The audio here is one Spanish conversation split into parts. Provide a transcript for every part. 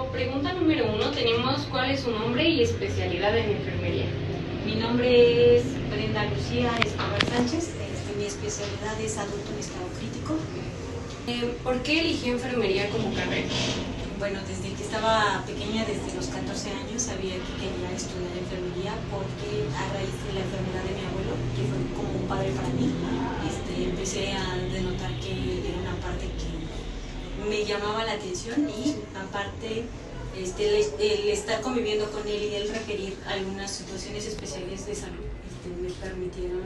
Como pregunta número 1 tenemos cuál es su nombre y especialidad en enfermería. Mi nombre es Brenda Lucía Escobar Sánchez, mi especialidad es adulto en estado crítico. ¿Por qué eligió enfermería como carrera? Bueno, desde que estaba pequeña, desde los 14 años, sabía que quería estudiar enfermería porque a raíz de la enfermedad de mi abuelo, que fue como un padre para mí, empecé a denotar que era una parte que me llamaba la atención y aparte el estar conviviendo con él y él requerir algunas situaciones especiales de salud me permitieron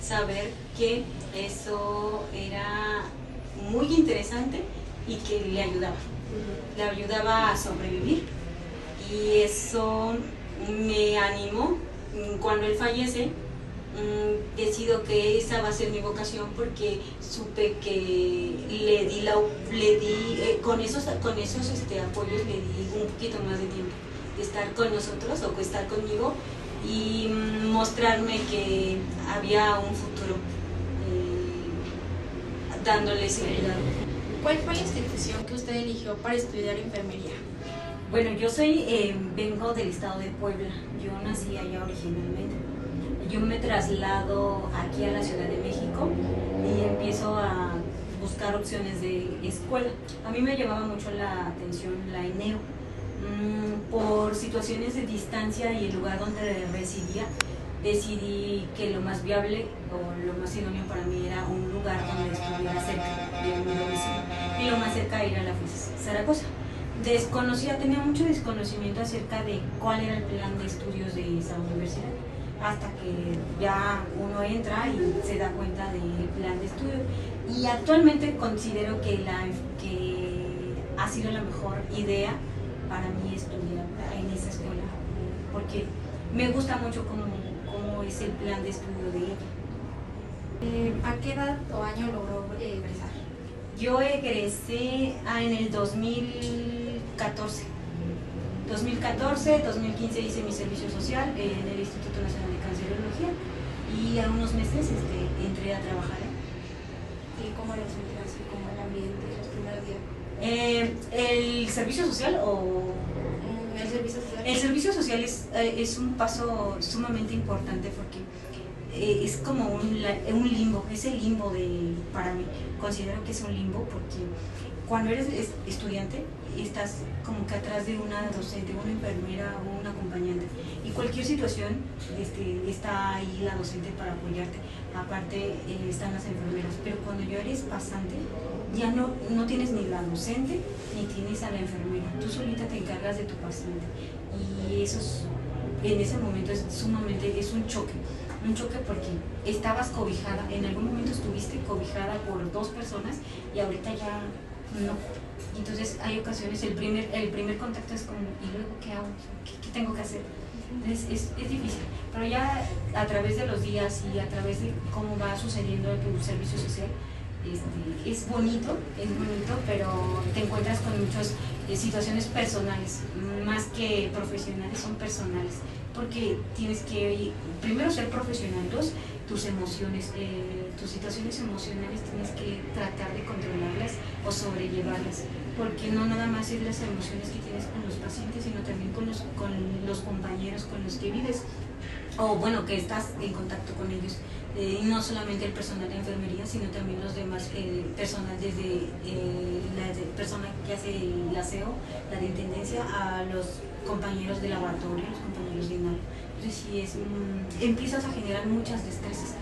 saber que eso era muy interesante y que le ayudaba a sobrevivir, y eso me animó. Cuando él fallece, decido que esa va a ser mi vocación porque supe que con esos apoyos le di un poquito más de tiempo de estar con nosotros o estar conmigo y mostrarme que había un futuro dándole seguridad. ¿Cuál fue la institución que usted eligió para estudiar enfermería? Bueno, yo vengo del estado de Puebla, yo nací allá originalmente. Yo me traslado aquí a la Ciudad de México y empiezo a buscar opciones de escuela. A mí me llamaba mucho la atención la ENEO. Por situaciones de distancia y el lugar donde residía, decidí que lo más viable o lo más idóneo para mí era un lugar donde estuviera cerca de mi domicilio, y lo más cerca era la FES Zaragoza. Tenía mucho desconocimiento acerca de cuál era el plan de estudios de esa universidad, hasta que ya uno entra y se da cuenta del plan de estudio. Y actualmente considero que ha sido la mejor idea para mí estudiar en esa escuela, porque me gusta mucho cómo es el plan de estudio de ella. ¿A qué edad o año logró egresar? Yo egresé en el 2014. 2015 hice mi servicio social en el Instituto Nacional de Cancerología y a unos meses entré a trabajar. ¿Y cómo le sentía así, como el ambiente los primeros días? ¿El servicio social o...? El servicio social. El servicio social es un paso sumamente importante porque es como un limbo, es el limbo para mí. Considero que es un limbo porque cuando eres estudiante estás como que atrás de una docente, una enfermera o un acompañante, y cualquier situación está ahí la docente para apoyarte. Aparte están las enfermeras, pero cuando ya eres pasante ya no tienes ni la docente ni tienes a la enfermera, tú solita te encargas de tu paciente, y eso en ese momento es un choque porque estabas cobijada, en algún momento estuviste cobijada por dos personas y ahorita ya no. Entonces hay ocasiones, el primer contacto es como, ¿y luego qué hago? ¿Qué tengo que hacer? Es difícil, pero ya a través de los días y a través de cómo va sucediendo el servicio social, es bonito, pero te encuentras con muchas situaciones personales, más que profesionales, son personales, porque tienes que primero ser profesional, dos, tus emociones, tus situaciones emocionales tienes que tratar de controlarlas o sobrellevarlas, porque no nada más es las emociones que tienes con los pacientes, sino también con los compañeros con los que vives, o bueno, que estás en contacto con ellos. No solamente el personal de enfermería, sino también los demás personal, desde la persona que hace el aseo, la de intendencia, a los compañeros de laboratorio, los compañeros de INAL. Entonces sí empiezas a generar muchas destrezas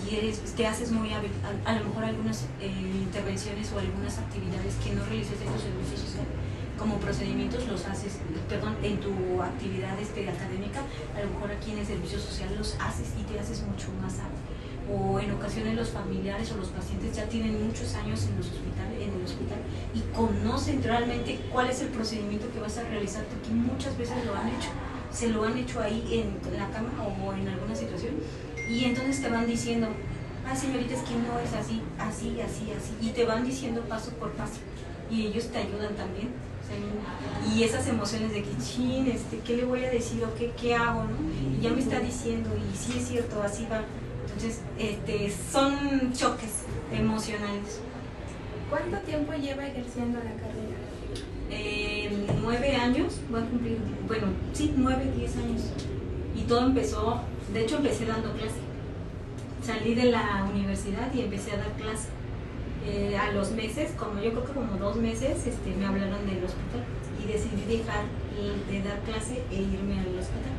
y te haces muy hábil. A lo mejor algunas intervenciones o algunas actividades que no realices en tu servicio social, como procedimientos, los haces, en tu actividad académica, a lo mejor aquí en el servicio social los haces y te haces mucho más hábil. O en ocasiones los familiares o los pacientes ya tienen muchos años en el hospital y conocen realmente cuál es el procedimiento que vas a realizar, porque muchas veces se lo han hecho ahí en la cama o en alguna situación, y entonces te van diciendo, señorita, es que no es así, así, y te van diciendo paso por paso, y ellos te ayudan también. Y esas emociones de que, ¿qué le voy a decir o qué hago? ¿No? Y ya me está diciendo, y sí es cierto, así va. Entonces, son choques emocionales. ¿Cuánto tiempo lleva ejerciendo la carrera? 9 años, voy a cumplir, bueno, sí, 9, 10 años. Y todo empezó, de hecho empecé dando clase. Salí de la universidad y empecé a dar clase. A los meses, como yo creo que como 2 meses, me hablaron del hospital y decidí dejar de dar clase e irme al hospital.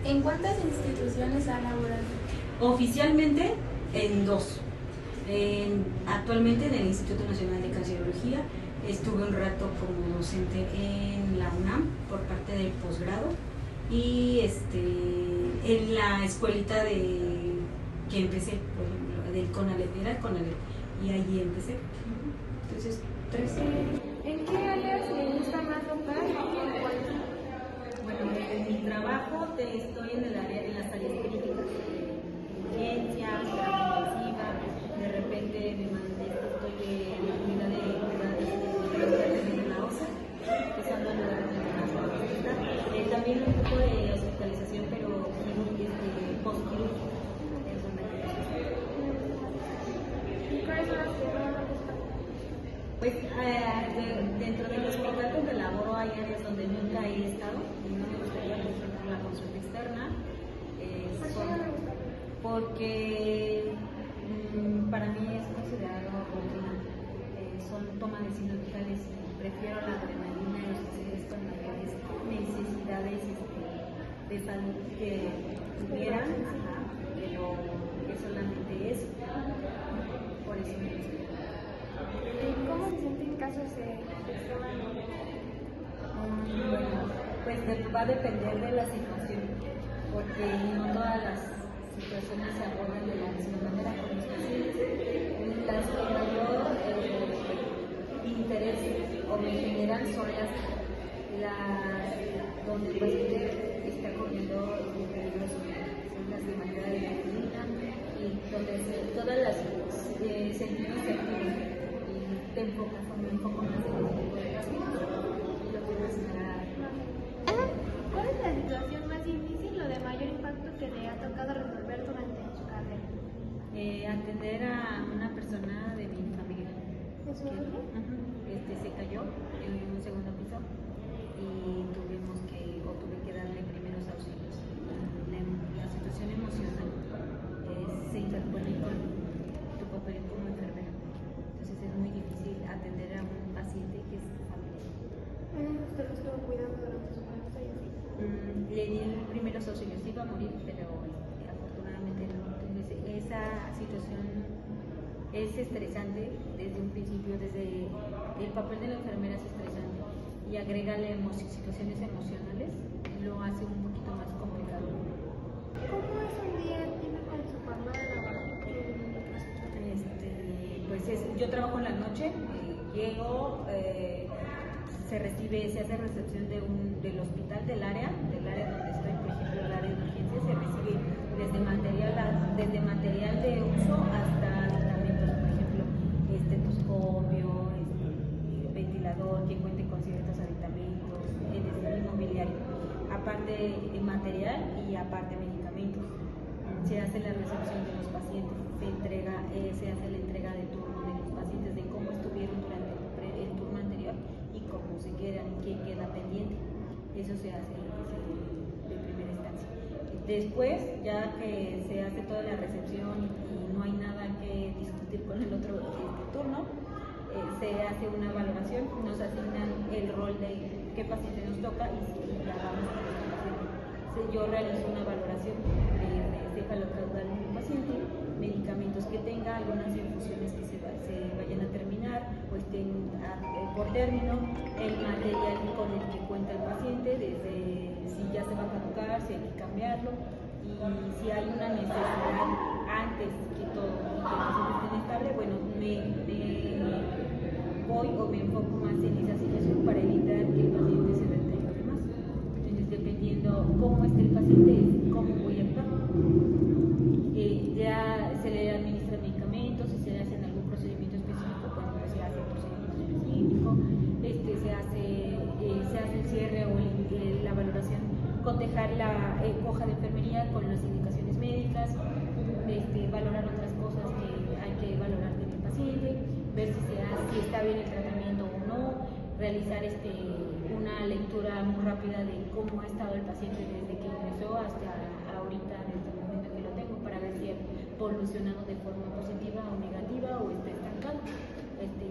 ¿En cuántas instituciones ha laborado? Oficialmente en 2. Actualmente en el Instituto Nacional de Cardiología, estuve un rato como docente en la UNAM por parte del posgrado y en la escuelita que empecé, por ejemplo, del CONALEP, era el CONALEP, y allí empecé. Entonces, 3. ¿En qué áreas le gusta más tocar y en cuál? Bueno, en mi trabajo estoy en las áreas críticas, urgencia, terapia intensiva, de repente estoy en la unidad de cuidados de la OSA, que son los lugares de la también un poco de hospitalización, pero post-quirúrgica. ¿Y cuáles son las que no le gustan? Pues dentro del hospital donde laboro hay áreas donde nunca he estado y no me gustaría, por ejemplo, la consulta externa, porque para mí es considerado rutina. Son toma de signos vitales y prefiero la adrenalina y los pacientes con mayores necesidades de salud que tuvieran, pero que solamente es por eso me gusta. ¿Cómo se siente en caso de extrema emergencia? Bueno, pues va a depender de la situación, porque no todas las situaciones se abordan de la misma manera con los pacientes. Las que mayor interés o me generan son las donde el paciente está corriendo un peligro, son las de manera de rutina y donde todas las sentidos se activan y te enfocas o me enfoco más en el tipo de pacientes y lo que más me da. ¿Cuál es la situación más difícil o de mayor impacto que le ha tocado resolver durante su carrera? Atender a una persona de mi familia ¿De su familia? se cayó en un segundo piso y tuve que darle primeros auxilios. La situación emocional se interpone con tu papel como enfermera, entonces es muy difícil atender a un paciente que es familiar. ¿Usted lo estuvo cuidando durante su embarazo y así? Le di primeros auxilios, iba a morir, pero afortunadamente no. Entonces esa situación es estresante desde un principio, desde el papel de la enfermera es estresante y agrégale situaciones emocionales, lo hace un poquito más complicado. ¿Cómo es un día típico en su jornada laboral? Yo trabajo en la noche, llego, se hace recepción del hospital, del área donde estoy, por ejemplo, el área de urgencia, se recibe desde material de uso hasta aditamentos, por ejemplo, estetoscopio, ventilador que cuente con ciertos aditamentos, desde el mobiliario, aparte de material y aparte medicamentos. Se hace la recepción de los pacientes, se hace la entrega de turno de los pacientes, de cómo estuvieron durante el turno anterior y cómo se quedan, qué queda pendiente. Eso se hace de primera instancia. Después, ya que se hace toda la recepción y no hay nada que discutir con el otro turno, se hace una valoración, nos asignan el rol de qué paciente nos toca y la vamos con este paciente. Yo realizo una valoración de cefalocaudal del paciente, medicamentos que tenga, algunas infusiones que se vayan a terminar o estén por término, el material con el que cuenta el paciente, desde si ya se va a caducar, si hay que cambiarlo y si hay una necesidad antes que todo y que el paciente esté estable, bueno, voy o me enfoco más en esa situación para evitar que el paciente se deteriore más. Entonces, dependiendo cómo esté el paciente, cómo voy a actuar. Ya se le administran medicamentos, si se le hacen algún procedimiento específico, cuando se hace el procedimiento específico, se hace el cierre o la valoración, cotejar la hoja de enfermería con las indicaciones médicas, valorar otras cosas que hay que valorar del paciente, ver si está bien el tratamiento o no, realizar una lectura muy rápida de cómo ha estado el paciente desde que ingresó hasta ahorita, desde el momento en que lo tengo, para ver si ha evolucionado de forma positiva o negativa o está estancado.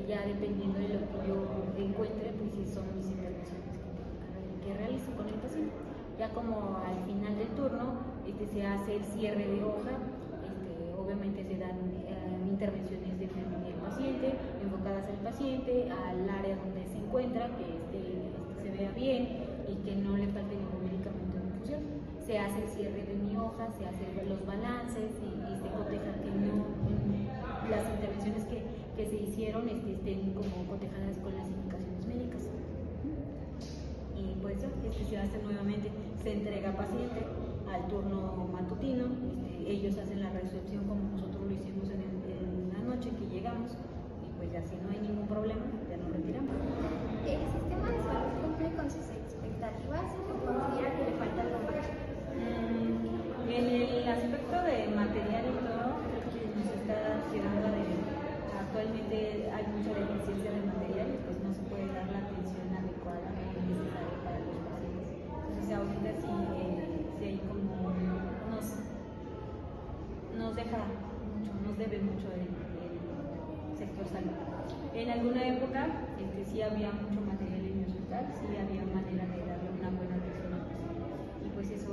Ya dependiendo de lo que yo encuentre, pues si son mis intervenciones que realizo con el paciente. Ya como al final del turno se hace el cierre de hoja, obviamente se dan intervenciones de enfermería del paciente, enfocadas al paciente, al área donde se encuentra, que se vea bien y que no le falte ningún medicamento de infusión. Se hace el cierre de mi hoja, se hacen los balances y se coteja que las intervenciones que se hicieron estén como cotejadas con las indicaciones médicas. Y pues ya, se hace nuevamente, se entrega paciente al turno matutino, ellos hacen la recepción como nosotros lo hicimos en la noche que llegamos, y pues ya si no hay ningún problema, ya nos retiramos. ¿El sistema de salud cumple con sus expectativas o considera que le falta algo más? En el aspecto de material y todo, creo que nos está quedando a deber. Actualmente hay mucha deficiencia de material y pues no se puede dar la atención adecuada o necesaria para los pacientes. Entonces ahorita sí hay como nos deja mucho, nos debe mucho el sector salud. En alguna época sí había mucho material en mi hospital, sí había manera de darle una buena atención al paciente y pues eso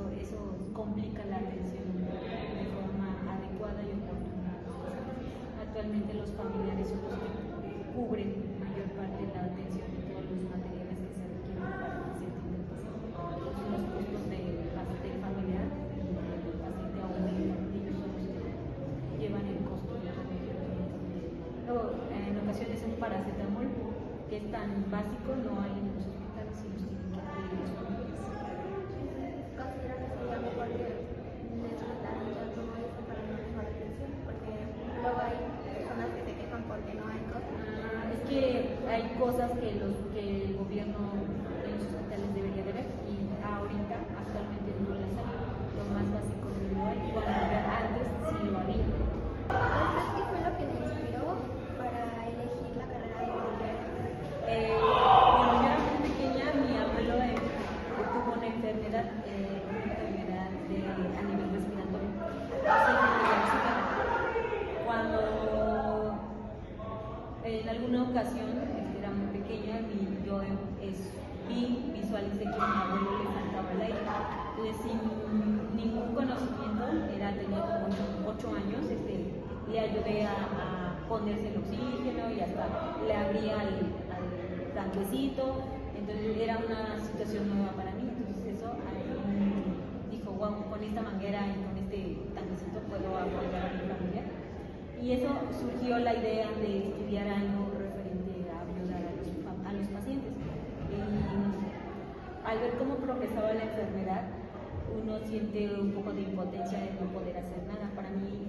complica la atención de forma adecuada y oportuna. Actualmente los familiares son los que cubren mayor parte de la atención de todos los materiales que se requieren para que se atienda el paciente. Entonces los costos del familiar y del paciente aumentan, ellos son los que llevan el costo de todo. Luego, en ocasiones un paracetamol que es tan básico no hay en los hospitales y los tienen que adquirir los familiares. ¿Considera que sería mejor que les mandaran ya todo esto para una mejor atención? Porque luego hay personas que se quejan porque no hay cosas. Es que hay cosas que el gobierno de los hospitales debería de ver y ahorita actualmente no las hay. Lo más básico no lo hay, cuando antes sí lo había. ¿Qué fue lo que le inspiró para elegir la carrera de enfermería? Cuando yo era muy pequeña, mi abuelo tuvo una enfermedad a nivel respiratorio. Cuando en alguna ocasión, era muy pequeña, yo visualicé que a mi abuelo le faltaba el aire. Entonces, sin ningún conocimiento, tenía como 8 años, le ayudé a ponerse el oxígeno y hasta le abría al tanquecito. Entonces era una situación nueva para mí. Entonces eso dijo, wow, con esta manguera y con este tanquecito puedo apoyar a mi familia. Y eso surgió la idea de estudiar algo referente a ayudar a los pacientes. Al ver cómo progresaba la enfermedad, uno siente un poco de impotencia de no poder hacer nada. Para mí